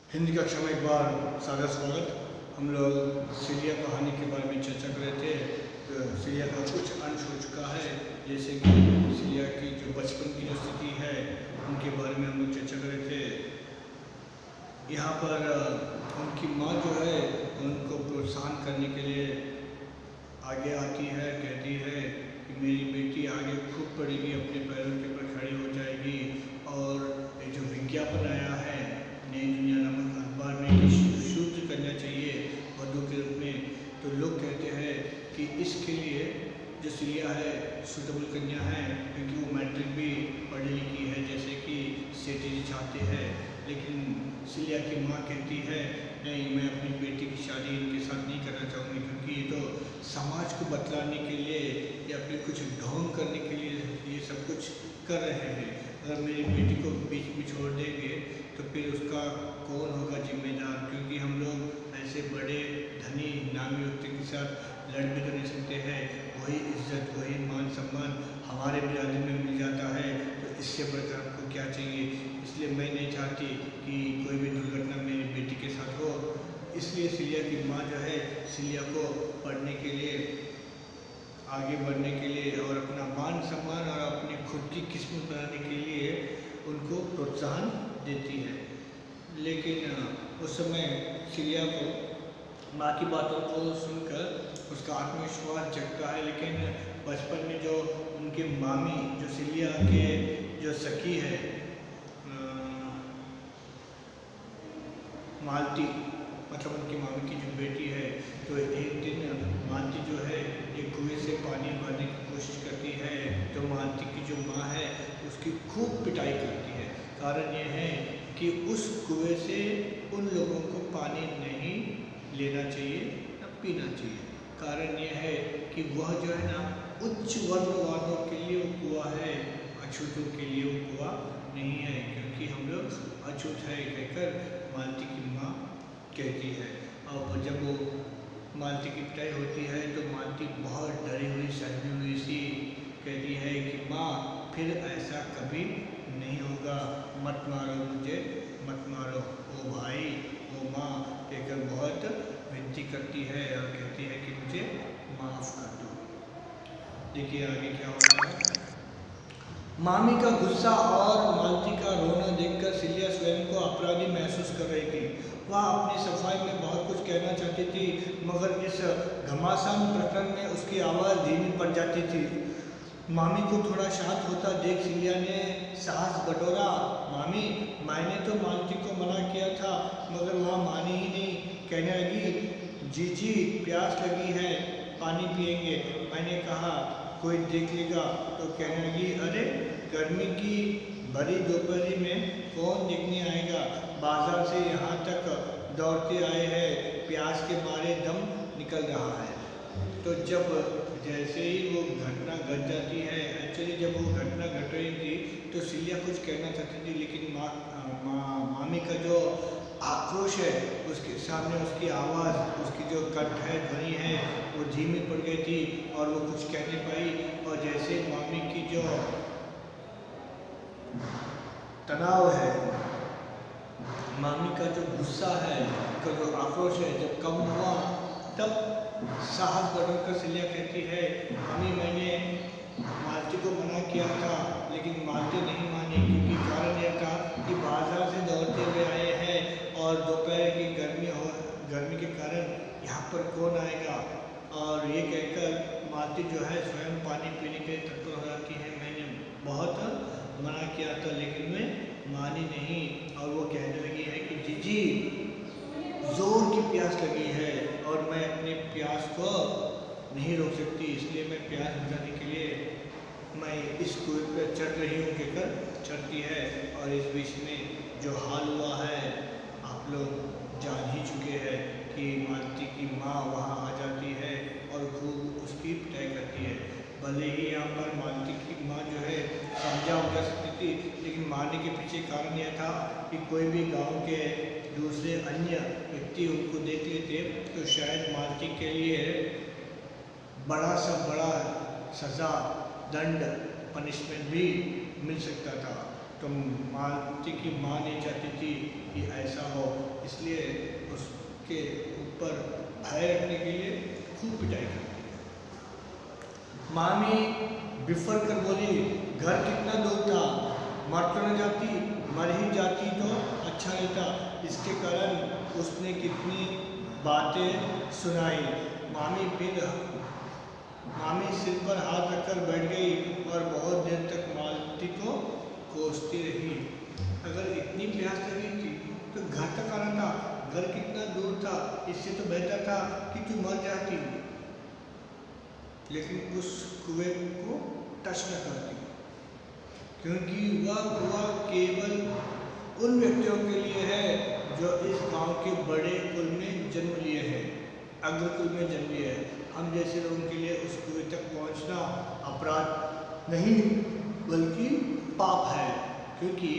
हिंदी कक्षा में एक बार सादर स्वागत। हम लोग सिलिया कहानी के बारे में चर्चा कर रहे थे। तो सिलिया का कुछ अंश हो चुका है, जैसे कि सिलिया की जो बचपन की जो स्थिति है उनके बारे में हम लोग चर्चा कर रहे थे। यहाँ पर उनकी माँ जो है उनको प्रोत्साहन करने के लिए आगे आती है, कहती है कि मेरी बेटी आगे खूब पढ़ेगी, अपने पैरों के ऊपर खड़ी हो जाएगी। और ये जो विज्ञापन आया है नई दुनिया नामक अखबार में कि शूद्र कन्या चाहिए वधू के रूप में, तो लोग कहते हैं कि इसके लिए जो सिलिया है सूटेबल कन्या है, क्योंकि वो मैट्रिक भी पढ़ी लिखी है जैसे कि सेठी जी चाहते हैं। लेकिन सिलिया की माँ कहती है नहीं, मैं अपनी बेटी की शादी इनके साथ नहीं करना चाहूँगी, क्योंकि ये तो समाज को बतलाने के लिए या फिर कुछ ढोंग करने के लिए ये सब कुछ कर रहे हैं। अगर मेरी बेटी को बीच में छोड़ देंगे तो फिर उसका कौन होगा जिम्मेदार, क्योंकि हम लोग ऐसे बड़े धनी नामी व्यक्ति के साथ लड़ भी तो नहीं सकते हैं। वही इज्जत वही मान सम्मान हमारे बिरादरी में मिल जाता है, तो इससे बढ़कर हमको क्या चाहिए। इसलिए मैं नहीं चाहती कि कोई भी दुर्घटना मेरी बेटी के साथ हो। इसलिए सिलिया की माँ जो है सिलिया को पढ़ने के लिए, आगे बढ़ने के लिए और अपना मान सम्मान और अपनी खुद की किस्मत बनाने के लिए उनको प्रोत्साहन देती है। लेकिन उस समय सिलिया को माँ की बातों को सुनकर उसका आत्मविश्वास जगता है। लेकिन बचपन में जो उनके मामी जो सिलिया के जो सखी है मालती, मतलब उनकी मामी की जो बेटी है, तो एक दिन मालती जो है एक कुएं से पानी भरने की कोशिश करती है, तो मालती की जो माँ है उसकी खूब पिटाई करती है। कारण ये है कि उस कुएं से उन लोगों को पानी नहीं लेना चाहिए न पीना चाहिए। कारण ये है कि वह जो है ना उच्च वर्ण वालों के लिए वो कुआं है, अछूतों के लिए वो कुआं नहीं है, क्योंकि हम लोग अछूत है कहकर मालती की माँ कहती है। और जब वो मालती की पिटाई होती है तो मालती बहुत डरी हुई सहमी हुई सी कहती है कि माँ फिर ऐसा कभी नहीं होगा, मत मारो मुझे, मत मारो। ओ भाई ओ माँ कहकर बहुत विनती करती है और कहती है कि मुझे माफ़ कर दो। देखिए आगे क्या होता है। मामी का गुस्सा और मालती का रोना देखकर सिलिया स्वयं को अपराधी महसूस कर रही थी। वह अपनी सफाई में बहुत कुछ कहना चाहती थी, मगर इस घमासान प्रकरण में उसकी आवाज़ धीमी पड़ जाती थी। मामी को थोड़ा शांत होता देख सिलिया ने साहस बटोरा। मामी, मैंने तो मालती को मना किया था, मगर वह मानी ही नहीं। कहने लगी, जीजी प्यास लगी है, पानी पिएंगे। मैंने कहा कोई देख लेगा, तो कहने लगी, अरे गर्मी की भरी दोपहरी में कौन देखने आएगा, बाजार से यहाँ तक दौड़ते आए हैं, प्यास के मारे दम निकल रहा है। तो जब जैसे ही वो घटना घट जाती है, एक्चुअली जब वो घटना घट रही थी तो सिलिया कुछ कहना चाहती थी, लेकिन मामी का जो आक्रोश है उसके सामने उसकी आवाज़, उसकी जो कंठ है, ध्वनि है, वो धीमी पड़ गई थी और वो कुछ कह नहीं पाई। और जैसे मामी की जो तनाव है, मामी का जो गुस्सा है, का जो आक्रोश है, जब कम हुआ तब साहस बढ़कर सिलिया कहती है, मामी मैंने मालती को मना किया था, लेकिन मालती नहीं मानी, क्योंकि कारण यह था कि बाजार से दौड़ते हुए आए हैं और दोपहर की गर्मी के कारण यहाँ पर कौन आएगा। और ये कहकर मालती जो है स्वयं पानी पीने के तत्पर हो जाती है। मैंने बहुत मना किया था लेकिन मैं मानी नहीं। और वो कहने लगी है कि जीजी जोर की प्यास लगी है और मैं अपनी प्यास को नहीं रोक सकती, इसलिए मैं प्यास बुझाने के लिए मैं इस कुएं पर चढ़ रही हूँ कहकर चढ़ती है। और इस बीच में जो हाल हुआ है आप लोग जान ही चुके हैं कि मालती की माँ वहाँ आ जाती है और खूब उसकी पिटाई करती है। भले ही यहाँ पर मालती की माँ जो है समझा उठा सकती थी, लेकिन मारने के पीछे कारण यह था कि कोई भी गांव के दूसरे अन्य व्यक्ति उनको देख लेते तो शायद मालती के लिए बड़ा सज़ा, दंड, पनिशमेंट भी मिल सकता था। तो मालती की माँ नहीं चाहती थी कि ऐसा हो, इसलिए उसके ऊपर भय रखने के लिए खूब पिटाई करती। मामी बिफर कर बोली, घर कितना दूर था, मर तो न जाती, मर ही जाती तो अच्छा रहता। इसके कारण उसने कितनी बातें सुनाई। मामी सिर पर हाथ रखकर बैठ गई और बहुत देर तक मालती को कोसती रही। अगर इतनी प्यास लगी थी तो घर तक आना था, घर कितना दूर था, इससे तो बेहतर था कि तू मर जाती। लेकिन उस कुएं को टच न करती, क्योंकि वह कुआं केवल उन व्यक्तियों के लिए है जो इस गांव के बड़े कुल में जन्म लिए हैं, अग्रकुल में जन्म लिए हैं। हम जैसे लोगों के लिए उस कुएं तक पहुंचना अपराध नहीं बल्कि पाप है, क्योंकि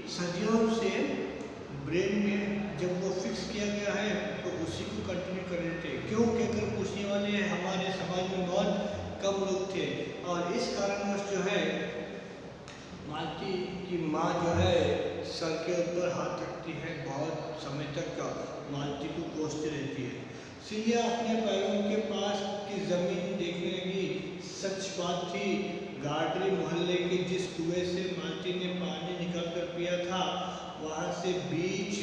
सदियों से ब्रेन में जब वो फिक्स किया गया है तो उसी को कंटिन्यू कर रहे थे। क्यों कहकर पूछने वाले हमारे समाज में बहुत कम लोग थे, और इस कारणवश जो है मालती की माँ जो है सर के ऊपर हाथ रखती है, बहुत समय तक का मालती को कोसती रहती है। सिलिया अपने पैरों के पास की जमीन देखने लगी। सच बात थी, गाडरी मोहल्ले के जिस कुएं से मालती ने पानी निकाल कर पिया था, वहाँ से बीच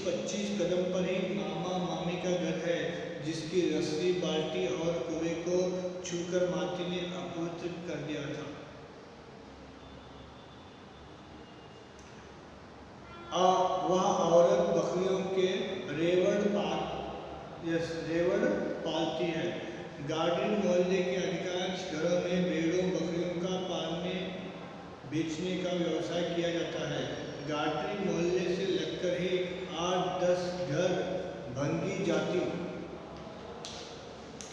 25 कदम पर ही मामा मामी का घर है, जिसकी रस्सी बाल्टी और कुएं को छूकर मालती ने अपवित्र कर दिया था। वह औरत बकरियों के रेवड़ पालती है। गार्डन मोहल्ले के अधिकांश घरों में भेड़ों बकरियों का पालने बेचने का व्यवसाय किया जाता है। गार्डन मोहल्ले से लगकर ही 8-10 घर भंगी जाति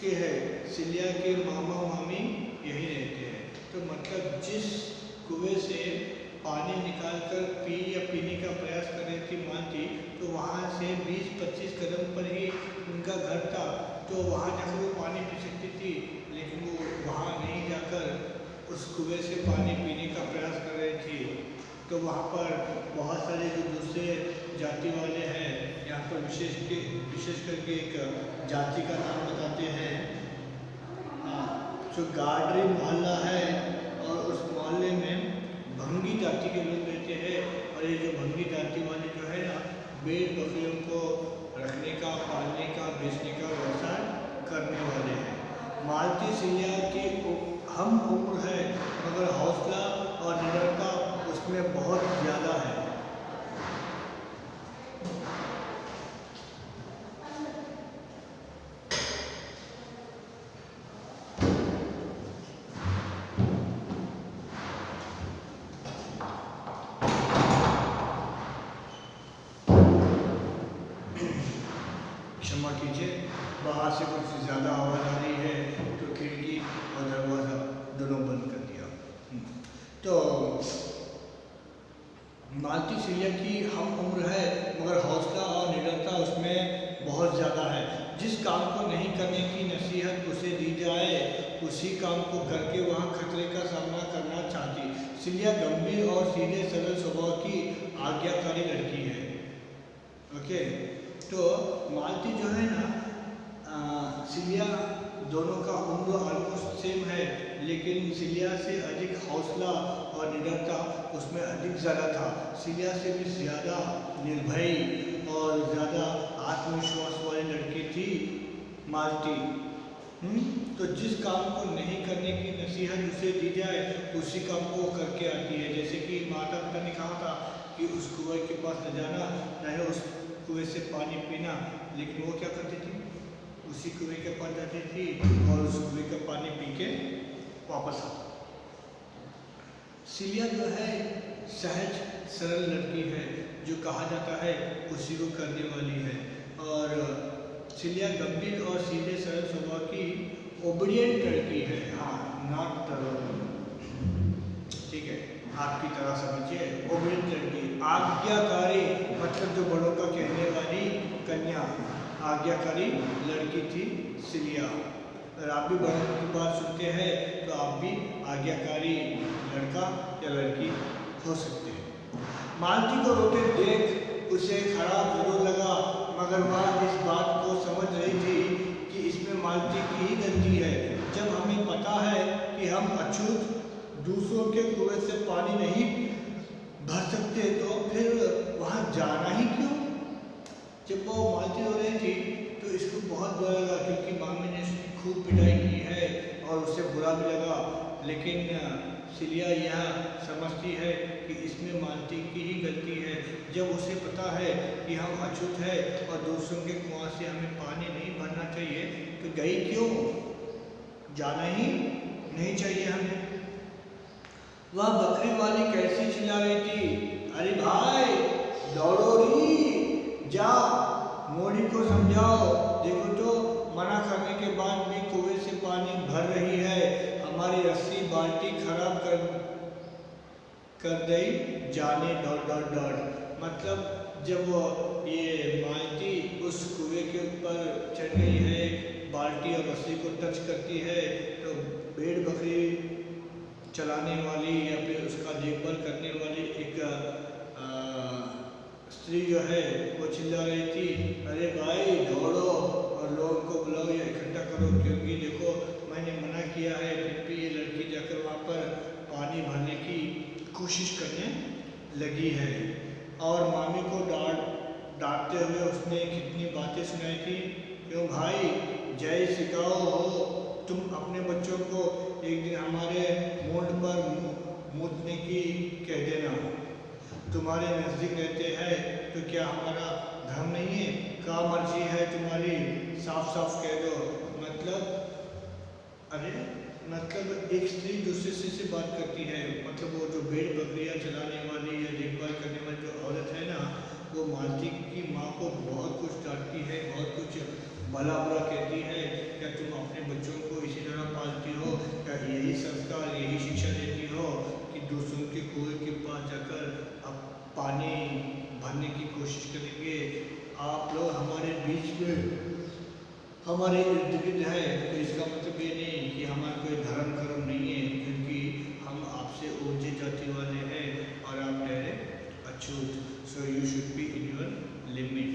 के हैं। सिलिया के मामा मामी यही रहते हैं। तो मतलब जिस कुएं से पानी निकालकर या पीने का प्रयास कर रही थी मालती, तो वहाँ से 20-25 कदम पर ही उनका घर था, तो वहाँ जाकर वो पानी पी सकती थी, लेकिन वो वहाँ नहीं जाकर उस कुएं से पानी पीने का प्रयास कर रही थी। तो वहाँ पर बहुत सारे जो दूसरे जाति वाले हैं, यहाँ पर विशेष करके एक जाति का नाम बताते हैं, जो गाडरी मोहल्ला है, और उस मोहल्ले में भंगी जाति के लोग रहते हैं। और ये जो भंगी जाति वाले जो है ना, भेड़ बकरियों को रखने का, पालने का, बेचने का व्यवसाय करने वाले हैं। मालती सिलिया की हम उम्र है, मगर हौसला और निडरता उसमें बहुत ज़्यादा है। क्षमा कीजिए, बाहर से कुछ ज़्यादा आवाज़ आ रही है, तो खिड़की और दरवाज़ा दोनों बंद कर दिया। तो मालती सिलिया की हम उम्र है, मगर हौसला और निडरता उसमें बहुत ज़्यादा है। जिस काम को नहीं करने की नसीहत उसे दी जाए, उसी काम को करके वह खतरे का सामना करना चाहती। सिलिया गंभीर और सीधे सरल स्वभाव की आज्ञाकारी लड़की है। ओके, तो मालती जो है ना, सिलिया दोनों का उम्र ऑलमोस्ट सेम है, लेकिन सिलिया से अधिक हौसला और निडरता उसमें अधिक ज़्यादा था। सिलिया से भी ज़्यादा निर्भयी और ज़्यादा आत्मविश्वास वाली लड़की थी मालती। तो जिस काम को नहीं करने की नसीहत उसे दी जाए, उसी काम को करके आती है। जैसे कि माता पिता ने कहा था कि उस कुएं के पास न जाना, न ही उस कुएं से पानी पीना, लेकिन वो क्या करती थी, उसी कुएं के पास जाती थी और उस कुएं का पानी पी के वापस आती। सिलिया जो है सहज सरल लड़की है, जो कहा जाता है उसी को करने वाली है। और सिलिया गंभीर और सीधे सरल स्वभाव की ओबीडियंट लड़की है। हाँ, नॉट ठीक है, आपकी तरह समझिए, ओबीडियंट लड़की, आज्ञाकारी, मतलब जो बड़ों का कहने वाली कन्या, आज्ञाकारी लड़की थी सिलिया। अगर आप भी बड़ों की बात सुनते हैं तो आप भी आज्ञाकारी लड़का या लड़की हो सकते हैं। मालती को रोते देख उसे खराब जरूर लगा, मगर वह इस बात को समझ रही थी कि इसमें मालती की ही गलती है। जब हमें पता है कि हम अछूत दूसरों के कुएं से पानी नहीं भर सकते तो फिर वहाँ जाना ही क्यों। जब वो मालती हो रही थी तो इसको बहुत बुरा लगा, क्योंकि मामी ने उसकी खूब पिटाई की है और उसे बुरा भी लगा। लेकिन सिलिया यह समझती है कि इसमें मालती की ही गलती है। जब उसे पता है कि हम अछूत है और दूसरों के कुआं से हमें पानी नहीं भरना चाहिए तो गई क्यों, जाना ही नहीं चाहिए हमें। वह बकरी वाली कैसी चिल्ला रही थी, अरे भाई दौड़ो री, जा मोड़ी को समझाओ, देखो तो मना करने के बाद भी कुएं से पानी भर रही है, हमारी रस्सी बाल्टी खराब कर दई, जाने डर। मतलब जब ये मालती उस कुएं के ऊपर चढ़ गई है, बाल्टी और रस्सी को टच करती है तो भेड़ बकरी चलाने वाली या फिर उसका देखभाल करने वाली एक स्त्री जो है वो चिल्ला रही थी, अरे भाई दौड़ो और लोगों को बुलाओ या इकट्ठा करो, क्योंकि देखो मैंने मना किया है, फिर भी ये लड़की जाकर वहाँ पर पानी भरने की कोशिश करने लगी है। और मामी को डांटते हुए उसने कितनी बातें सुनाई थी, क्यों भाई जय सिखाओ हो, तुम अपने बच्चों को एक दिन हमारे मोड़ पर मूतने की कह देना, तुम्हारे नज़दीक रहते हैं तो क्या हमारा धर्म नहीं है, क्या मर्जी है तुम्हारी, साफ साफ कह दो। मतलब एक स्त्री दूसरे से बात करती है, मतलब वो जो भेड़ बकरियां चलाने वाली या देखभाल करने वाली जो औरत है ना, वो मालती की माँ को बहुत कुछ डांटती है, बहुत कुछ भला बुरा कहती है, क्या तुम अपने बच्चों को इसी तरह पालती हो, क्या यही संस्कार यही शिक्षा देती हो कि दूसरों के कुएं के पास जाकर अब पानी भरने की कोशिश करेंगे। आप लोग हमारे बीच में हमारे इर्द गिर्द है तो इसका मतलब ये नहीं कि हमारा कोई धर्म कर्म नहीं है, क्योंकि हम आपसे ऊंची जाति वाले हैं और आप ठहरे अछूत, so you should be in your limit.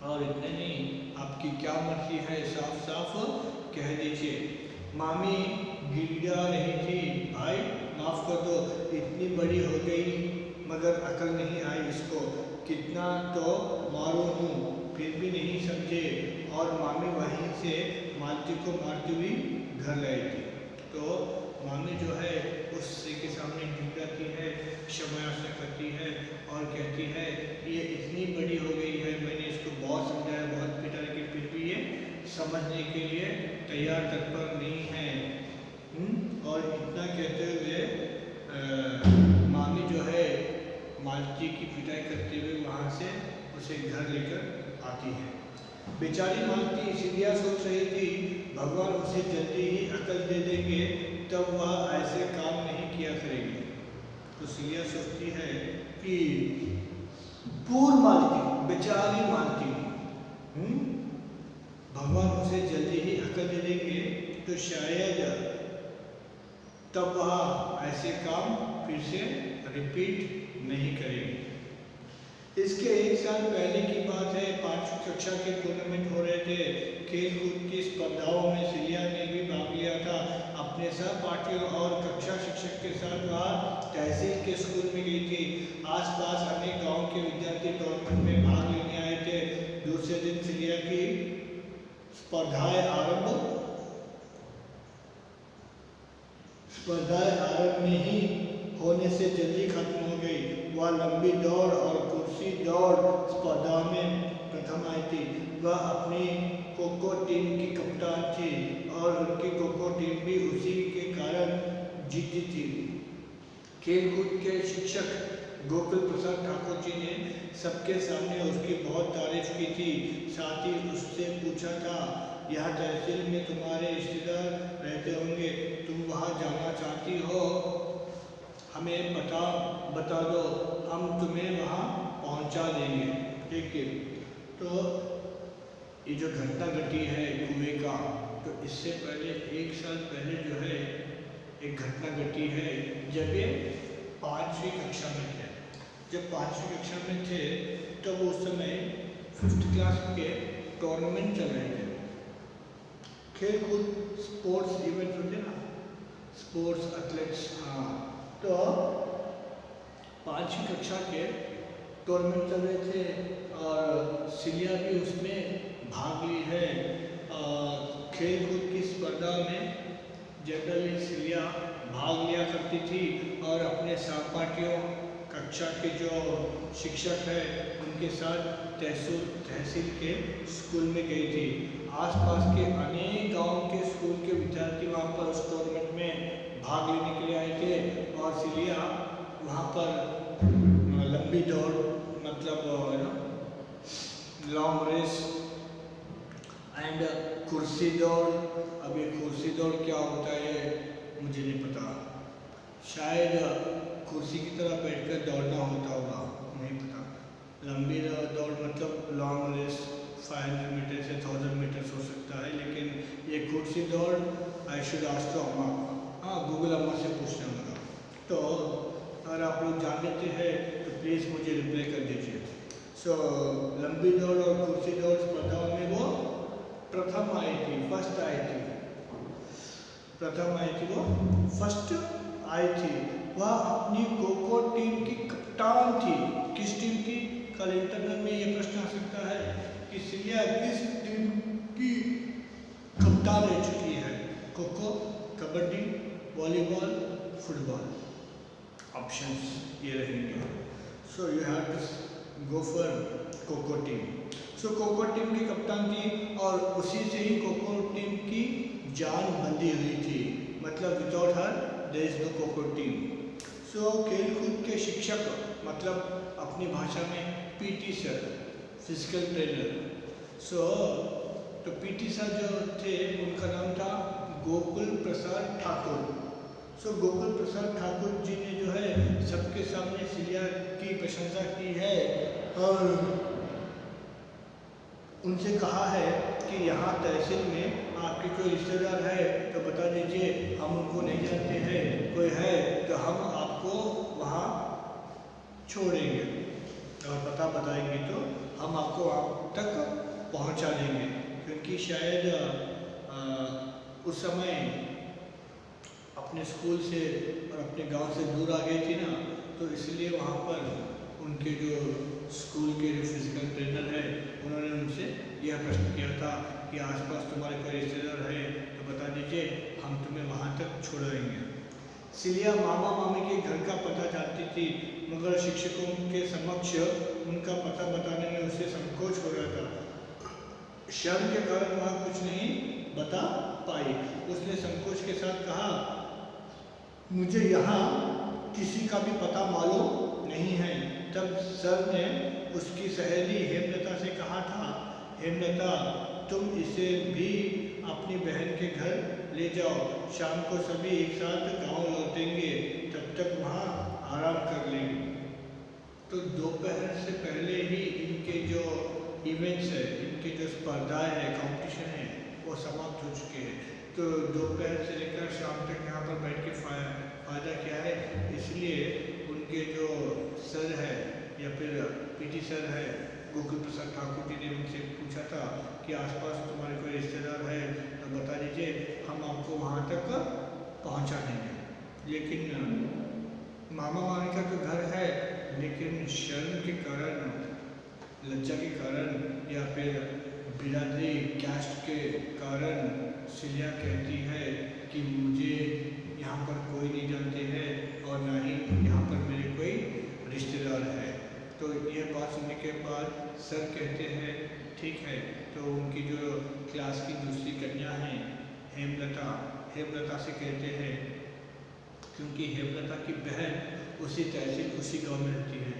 और इतने नहीं, आपकी क्या मर्जी है साफ साफ कह दीजिए। मामी गिड़गिड़ा रही थी, भाई माफ कर दो, इतनी बड़ी हो गई मगर अकल नहीं आई इसको, कितना तो मारू हूँ फिर भी नहीं समझे। और मामी वहीं से मालती को मारती हुई घर लाई थी। तो मामी जो है उस स्त्री के सामने झुक जाती है, क्षमा याचना करती है और कहती है ये इतनी बड़ी हो गई है, मैंने इसको बहुत समझाया बहुत पिटा, लेकिन फिर भी ये समझने के लिए तैयार तत्पर नहीं है। और इतना कहते हुए मामी जो है मालती की पिटाई करते हुए वहाँ से उसे घर लेकर आती है। बेचारी मालती इसीलिए सोच रही थी भगवान उसे जल्दी ही अकल दे देंगे, तब वह ऐसे काम नहीं किया करेगी। तो सिलिया सोचती है कि पूर्व मालती, बेचारी मालती, भगवान उसे जल्दी ही अकल दे देंगे तो शायद तब वह ऐसे काम फिर से रिपीट नहीं करेगी। इसके एक साल पहले की बात है, 5वीं कक्षा के टूर्नामेंट हो रहे थे। खेल कूद की स्पर्धाओं में सिलिया ने भी भाग लिया था। अपने सहपाठियों और कक्षा शिक्षक के साथ वह तहसील के स्कूल में गई थी। आसपास अनेक गांव के विद्यार्थी टूर्नामेंट में भाग लेने आए थे। दूसरे दिन सिलिया की स्पर्धाएं आरंभ में ही होने से जल्दी खत्म हो गई। वह लंबी दौड़ और कुर्सी दौड़ स्पर्धा में प्रथम आई थी। वह अपनी खो-खो टीम की कप्तान थी और उनकी खो-खो टीम भी उसी के कारण जीती थी। खेलकूद के शिक्षक गोकुल प्रसाद ठाकुर जी ने सबके सामने उसकी बहुत तारीफ की थी। साथ ही उससे पूछा था, यह तहसील में तुम्हारे रिश्तेदार रहते होंगे, तुम वहाँ जाना चाहती हो, हमें बता दो, हम तुम्हें वहाँ पहुँचा देंगे। ठीक है। तो ये जो घटना घटी है कुएं का, तो इससे पहले 1 साल पहले जो है एक घटना घटी है जब ये 5वीं कक्षा में थे। जब 5वीं कक्षा में थे तब तो उस समय 5th क्लास के टूर्नामेंट चल रहे थे, खेल कूद स्पोर्ट्स इवेंट होते ना, स्पोर्ट्स एथलेट्स। हाँ, तो 5वीं कक्षा के टूर्नामेंट चल रहे थे और सिलिया भी उसमें भाग ली है। खेल कूद की स्पर्धा में जनरली सिलिया भाग लिया करती थी और अपने सहपाठियों कक्षा के जो शिक्षक है उनके साथ तहसील के स्कूल में गई थी। आसपास के अनेक गांव के स्कूल के विद्यार्थी वहां पर उस टूर्नामेंट में भाग लेने के लिए आए थे और सिलिया वहां पर लंबी दौड़ मतलब लॉन्ग रेस एंड कुर्सी दौड़। अब ये कुर्सी दौड़ क्या होता है मुझे नहीं पता, शायद कुर्सी की तरह बैठकर दौड़ना होता होगा, नहीं पता। लंबी दौड़ मतलब लॉन्ग रेस 500 मीटर से 1000 मीटर हो सकता है, लेकिन ये कुर्सी दौड़ आई शुड आस्क अम्मा, हाँ गूगल अम्मा से पूछना होगा। तो अगर आप लोग जान लेते हैं तो प्लीज़ मुझे रिप्लाई कर दीजिए। सो लंबी दौड़ और कुर्सी दौड़ स्पर्धाओं में वो प्रथम आई थी, फर्स्ट आई थी, प्रथम आई थी, वो फर्स्ट आई थी। वह अपनी खो-खो टीम की कप्तान थी। किस टीम की? कल इंटरनल में ये प्रश्न आ सकता है कि सिलिया किस टीम की कप्तान रह चुकी है? Kho-kho, kabaddi, volleyball, football. Options ये रहेंगे। So you have to go for kho-kho team. So kho-kho team की कप्तान थी और उसी से ही खो-खो टीम की जान बंधी हुई थी, मतलब without her there is no kho kho team. So खेलकूद के शिक्षक मतलब अपनी भाषा में PT sir, physical trainer. So तो पीटी सर जो थे उनका नाम था गोकुल प्रसाद ठाकुर। सो गोकुल प्रसाद ठाकुर जी ने जो है सबके सामने सिलिया की प्रशंसा की है और उनसे कहा है कि यहाँ तहसील में आपके कोई रिश्तेदार है तो बता दीजिए, हम उनको नहीं जानते हैं, कोई है तो हम आपको वहाँ छोड़ेंगे और पता बताएंगे तो हम आपको वहाँ तक पहुँचा देंगे। क्योंकि शायद उस समय अपने स्कूल से और अपने गांव से दूर आ गई थी ना, तो इसलिए वहाँ पर उनके जो स्कूल के जो फिजिकल ट्रेनर है उन्होंने उनसे यह प्रश्न किया था कि आसपास तुम्हारे कोई रिश्तेदार है तो बता दीजिए, हम तुम्हें वहाँ तक छोड़ाएंगे। सिलिया मामा मामी के घर का पता जानती थी, मगर शिक्षकों के समक्ष उनका पता बताने में उसे संकोच हो रहा था। शर्म के कारण वह कुछ नहीं बता पाई। उसने संकोच के साथ कहा, मुझे यहाँ किसी का भी पता मालूम नहीं है। तब सर ने उसकी सहेली हेमलता से कहा था, हेमलता तुम इसे भी अपनी बहन के घर ले जाओ, शाम को सभी एक साथ गांव लौटेंगे, तब तक वहाँ आराम कर लेंगे। तो दोपहर से पहले ही इनके जो इवेंट्स है, इनके जो स्पर्धाएं हैं, कंपटीशन है, वो समाप्त हो चुके हैं। तो दोपहर से लेकर शाम तक यहाँ पर बैठ के फ़ायदा क्या है, इसलिए उनके जो सर है या फिर पीटी सर है गोकुल प्रसाद ठाकुर जी ने उनसे पूछा था कि आसपास तुम्हारे कोई रिश्तेदार है तो बता दीजिए, हम आपको वहाँ तक पहुँचा देंगे। लेकिन मामा मामी का तो घर है, लेकिन शर्म के कारण, लज्जा के कारण या फिर बिरादरी कास्ट के कारण सिलिया कहती है कि मुझे यहाँ पर कोई नहीं जानते हैं और ना ही यहाँ पर मेरे कोई रिश्तेदार है। तो यह बात सुनने के बाद सर कहते हैं ठीक है। तो उनकी जो क्लास की दूसरी कन्या हैं हेमलता से कहते हैं, क्योंकि हेमलता की बहन उसी तहसील उसी गाँव में रहती है,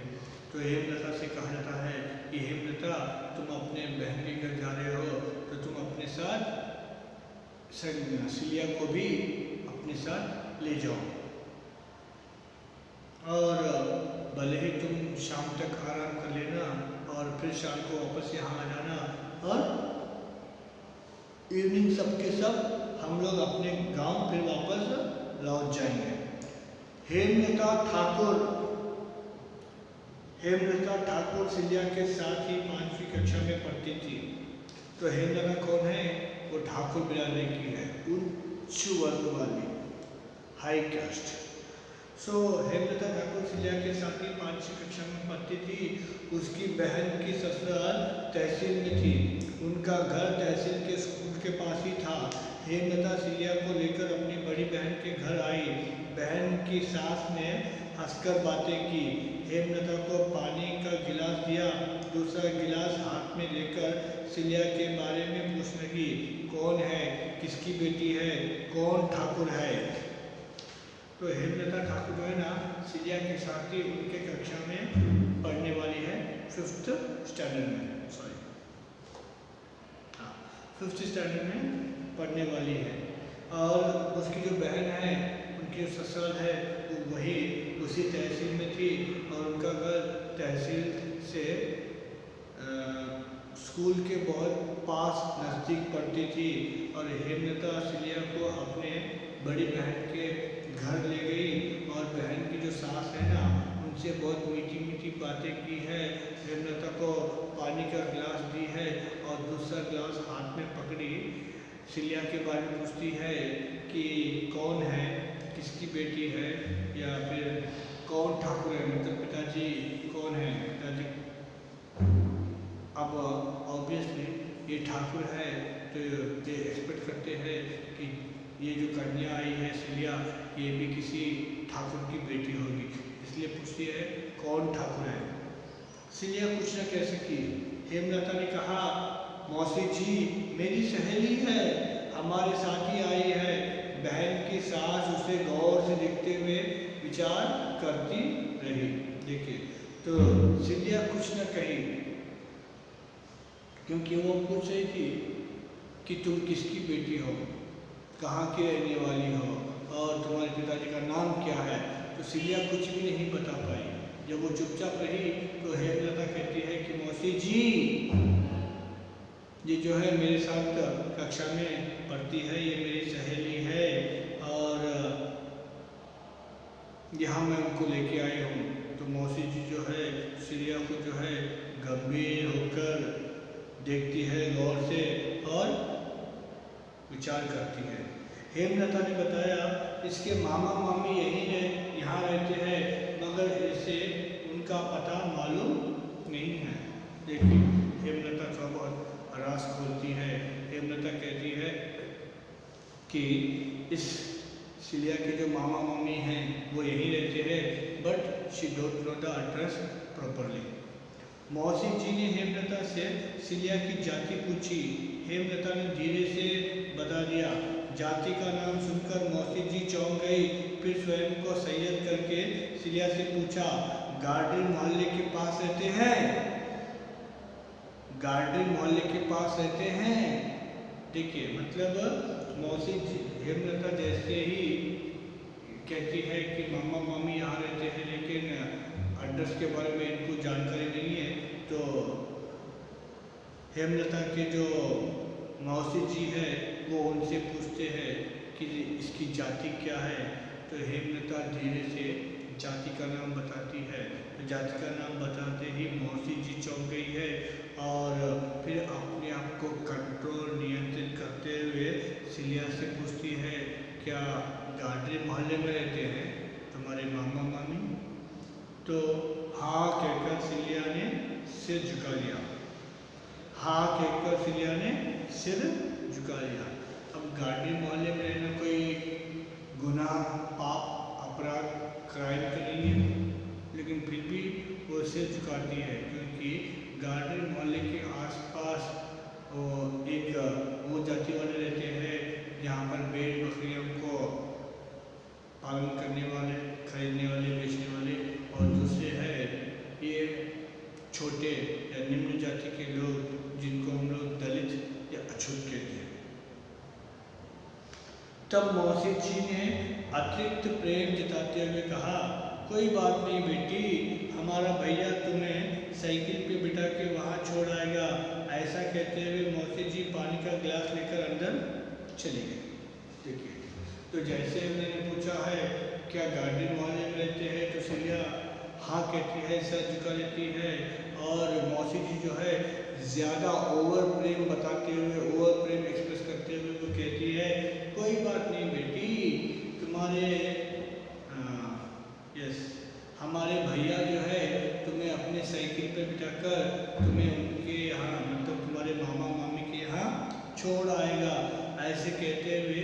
तो हेमलता से कहा जाता है कि हेमलता तुम अपने बहन के घर जा रहे हो तो तुम अपने साथ सिलिया को भी अपने साथ ले जाओ और भले ही तुम शाम तक आराम कर लेना और फिर शाम को वापस यहाँ आ जाना और इवनिंग सब के सब हम लोग अपने गांव फिर वापस लौट जाएंगे। हेमलता ठाकुर सिलिया के साथ ही 5वीं कक्षा में पढ़ती थी। तो हेमलता कौन है? वो ठाकुर बिरादरी की है, उच्च वर्ग वाली, हाई कास्ट। सो हेमलता ठाकुर सिलिया के साथ ही 5वीं कक्षा में पढ़ती थी। उसकी बहन की ससुराल तहसील में थी, उनका घर तहसील के स्कूल के पास ही था। हेमलता सिलिया को लेकर अपनी बड़ी बहन के घर आई। बहन की सास ने हंसकर बातें की। हेमलता को पानी का गिलास दिया। दूसरा गिलास हाथ में लेकर सिलिया के बारे में पूछने लगी, कौन है, किसकी बेटी है, कौन ठाकुर है। तो हेमलता ठाकुर जो है ना, सिलिया के साथ ही उनके कक्षा में पढ़ने वाली है, 5th स्टैंडर्ड में, सॉरी 5th स्टैंडर्ड में पढ़ने वाली है। और उसकी जो बहन है, उनकी ससुराल है वो वही उसी तहसील में थी, और उनका घर तहसील से स्कूल के बहुत पास नज़दीक पड़ती थी। और हेमलता सिलिया को अपने बड़ी बहन के घर ले गई, और बहन की जो सास है ना, उनसे बहुत मीठी मीठी बातें की है। हेमलता को पानी का गिलास दी है, और दूसरा गिलास हाथ में पकड़ी सिलिया के बारे में पूछती है कि कौन है, किसकी बेटी है, या फिर कौन ठाकुर है, मतलब पिताजी कौन है, पिताजी। अब ऑब्वियसली ये ठाकुर है, तो ये एक्सपेक्ट करते हैं कि ये जो कन्या आई है सिलिया, ये भी किसी ठाकुर की बेटी होगी, इसलिए पूछती है कौन ठाकुर है। सिलिया कुछ न कह सकी। हेमलता ने कहा, मौसी जी मेरी सहेली है, हमारे साथ ही आई है। बहन की सास उसे गौर से देखते हुए विचार करती रही। देखिए, तो सिलिया कुछ न कही, क्योंकि वो पूछ रही थी कि तुम किसकी बेटी हो, कहाँ की रहने वाली हो, और तुम्हारे पिताजी का नाम क्या है। तो सिलिया कुछ भी नहीं बता पाई। जब वो चुपचाप रही तो हेमलता कहती है कि मौसी जी, ये जो है मेरे साथ कक्षा में पढ़ती है, ये मेरी सहेली है, और यहाँ मैं उनको लेके आई हूँ। तो मौसी जी जो है सिलिया को जो है गंभीर होकर देखती है गौर से, और विचार करती है। हेमलता ने बताया, इसके मामा मामी यहाँ रहते हैं, मगर इसे उनका पता मालूम नहीं है। देखिए, हेमलता का बहुत राज खोलती है। हेमलता कहती है कि इस सिलिया के जो मामा मामी हैं वो यहीं रहते हैं, but she don't know the address properly. मौसी जी ने हेमलता से सिलिया की जाति पूछी। हेमलता ने धीरे से बता दिया। जाति का नाम सुनकर मौसी जी चौंक गई, फिर स्वयं को सैयद करके सिलिया से पूछा, गार्डन मोहल्ले के पास रहते हैं? गार्डन मोहल्ले के पास रहते हैं। देखिए, मतलब मौसी जी हेमलता जैसे ही कहती है कि मामा मामी यहाँ रहते हैं, लेकिन एड्रेस के बारे में इनको जानकारी नहीं है, तो हेमलता के जो मौसी जी है वो उनसे पूछते हैं कि इसकी जाति क्या है। तो हेमलता धीरे से जाति का नाम बताती है। तो जाति का नाम बताते ही मौसी जी चौंक गई है, और फिर अपने आप को कंट्रोल नियंत्रित करते हुए सिलिया से पूछती है, क्या गार्डन मोहल्ले में रहते हैं तुम्हारे मामा मामी? तो हाँ कहकर सिलिया ने सिर झुका लिया। हाँ कहकर सिलिया ने सिर झुका लिया। अब गार्डन मोहल्ले में रहना कोई गुनाह, पाप, अपराध, क्राइम तो नहीं है, लेकिन फिर भी वो सिर झुकाती है, क्योंकि गार्डन मोहल्ले के आसपास एक वो जाति वाले रहते हैं जहाँ पर भेड़ बकरियों को पालन करने वाले, खरीदने वाले, बेचने वाले, और दूसरे है ये छोटे या निम्न जाति के लोग, जिनको हम लोग दलित या अछूत कहते हैं। तब मौसी जी ने अतिरिक्त प्रेम जताते हुए कहा, कोई बात नहीं बेटी, हमारा भैया तुम्हें साइकिल पे बिठा के वहाँ छोड़ आएगा। ऐसा कहते हुए मौसी जी पानी का गिलास लेकर अंदर चली गई। देखिए, तो जैसे मैंने पूछा है क्या गार्डन मोहल्ले में रहते हैं, तो सिलिया हाँ कहती है, सर झुका लेती है। और मौसी जी जो है ज़्यादा ओवर प्रेम बताते हुए, ओवर प्रेम एक्सप्रेस करते हुए वो कहती है कोई बात नहीं बेटी, तुम्हारे हमारे भैया जो है तुम्हें अपने साइकिल पे बिठाकर तुम्हें उनके यहाँ, मतलब तुम्हारे मामा मामी के यहाँ छोड़ आएगा। ऐसे कहते हुए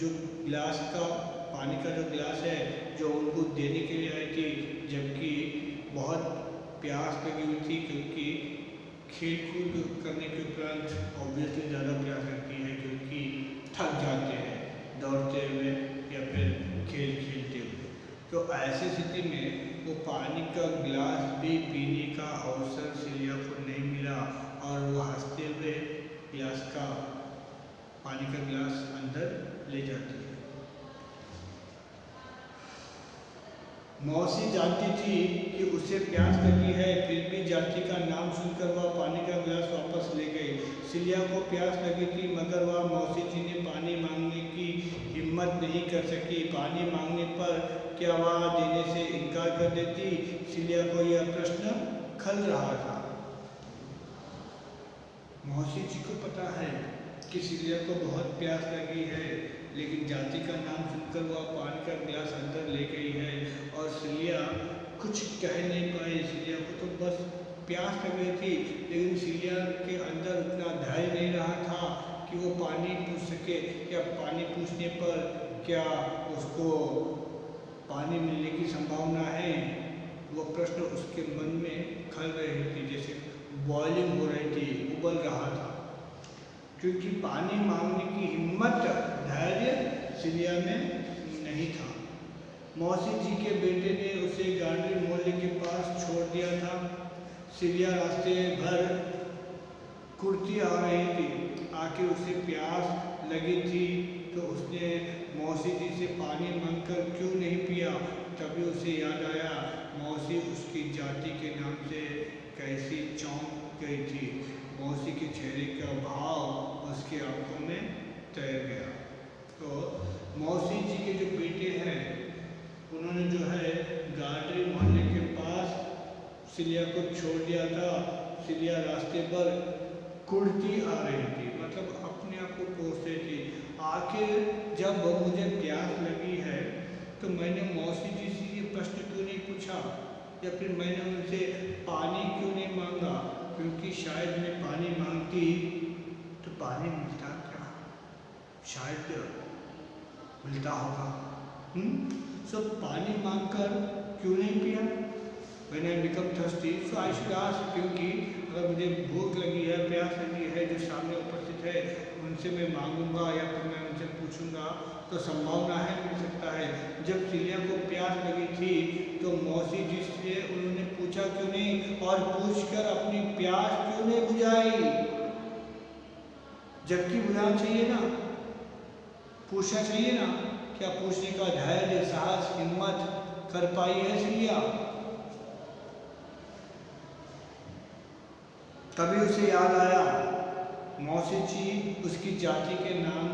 जो गिलास का, पानी का जो गिलास है जो उनको देने के लिए आई थी, जबकि बहुत प्यास लगी हुई थी, क्योंकि खेल कूद करने के उपरांत ऑब्वियसली ज़्यादा प्यास लगती है, क्योंकि थक जाते हैं दौड़ते हुए या फिर खेल खेलते हुए। तो ऐसी स्थिति में वो पानी का गिलास भी पीने का अवसर सिलिया को नहीं मिला, और वो हंसते हुए गिलास का, पानी का गिलास अंदर ले जाती है। मौसी जानती थी कि उसे प्यास लगी है, फिर भी जाति का नाम सुनकर वह पानी का गिलास वापस ले गई। सिलिया को प्यास लगी थी, मगर वह मौसी जी ने पानी मांगने की हिम्मत नहीं कर सकी। पानी मांगने पर क्या वह देने से इनकार कर देती? सिलिया को यह प्रश्न खल रहा था। मौसी जी को पता है कि सिलिया को बहुत प्यास लगी है, लेकिन जाति का नाम सुनकर वह पानी का गिलास अंदर ले गई है, और सिलिया कुछ कह नहीं पाई। सिलिया को तो बस प्यास लग रही थी, लेकिन सिलिया के अंदर उतना धैर्य नहीं रहा था कि वो पानी पूछ सके। क्या पानी पूछने पर क्या उसको पानी मिलने की संभावना है? वो प्रश्न उसके मन में खल रही थी, जैसे बॉइलिंग हो रही थी, उबल रहा था, क्योंकि पानी मांगने की हिम्मत, धैर्य सिलिया में नहीं था। मौसी जी के बेटे ने उसे गार्डन मोहल्ले के पास छोड़ दिया था। सिलिया रास्ते भर कुर्ती आ रही थी, आखिर उसे प्यास लगी थी, तो उसने मौसी जी से पानी मांगकर क्यों नहीं पिया? तभी उसे याद आया मौसी उसकी जाति के नाम से कैसी चौंक गई थी। मौसी के चेहरे का भाव उसकी आंखों में तैर गया। तो मौसी जी के जो बेटे हैं, उन्होंने जो है गार्डन मोहल्ले के पास सिलिया को छोड़ दिया था। सिलिया रास्ते पर कुड़ती आ रही थी, मतलब अपने आप को कोस रही थी। आखिर जब मुझे प्यास लगी है तो मैंने मौसी जी से ये प्रश्न क्यों नहीं पूछा, या फिर मैंने उनसे पानी क्यों नहीं मांगा? क्योंकि शायद मैं पानी मांगती तो पानी मिलता क्या, शायद मिलता होगा। सो पानी मांगकर क्यों नहीं पिया? When I become thirsty, so I should ask, क्योंकि अगर मुझे भूख लगी है, प्यास लगी है, जो सामने उपस्थित है उनसे मैं मांगूंगा या फिर मैं उनसे पूछूंगा तो संभावना है मिल सकता है। जब सिलिया को प्यास लगी थी तो मौसी जी से उन्होंने पूछा क्यों नहीं, और पूछकर अपनी प्यास क्यों नहीं बुझाई? जबकि बुझाना चाहिए ना, पूछना चाहिए ना। क्या पूछने का धैर्य, साहस, हिम्मत कर पाई है सिलिया? तभी उसे याद आया मौसी जी उसकी जाति के नाम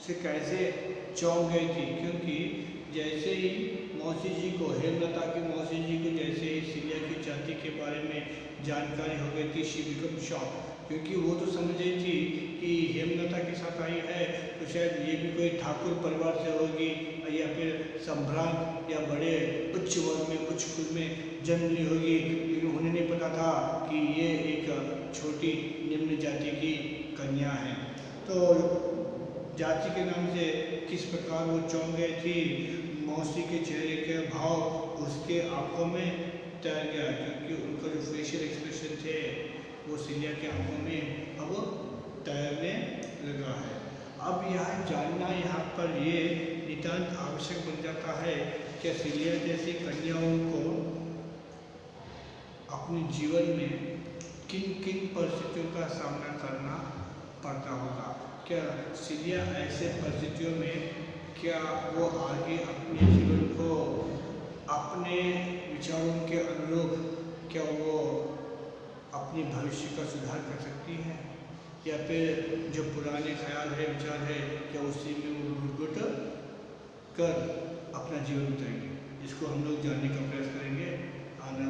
से कैसे चौंक गई थी, क्योंकि जैसे ही मौसी जी को, हेमलता की मौसी जी को जैसे ही सिलिया की जाति के बारे में जानकारी हो गई थी, शी बिकम शॉक, क्योंकि वो तो समझ रही थी कि हेमलता के साथ आई है तो शायद ये भी कोई ठाकुर परिवार से होगी, या फिर संभ्रांत या बड़े उच्च वर्ग में, उच्च कुल में जन्म ली होगी। लेकिन उन्हें नहीं पता था कि ये एक छोटी निम्न जाति की कन्या है। तो जाति के नाम से किस प्रकार वो चौंक गई थी, मौसी के चेहरे के भाव उसके आंखों में तैर गया, क्योंकि उनका जो फेशियल एक्सप्रेशन थे वो सिलिया के आंखों में अब तैरने लगा है। अब यह जानना यहाँ पर ये नितांत आवश्यक बन जाता है कि सिलिया जैसी कन्याओं को अपने जीवन में किन किन परिस्थितियों का सामना करना पड़ता होगा। क्या सिलिया ऐसे परिस्थितियों में क्या वो आगे अपने जीवन को अपने विचारों के अनुरूप क्या वो अपने भविष्य का सुधार कर सकती है? या फिर जो पुराने ख्याल है, विचार है, क्या उसी में वो घुट कर अपना जीवन बिताएंगे? इसको हम लोग जानने का प्रयास करेंगे आने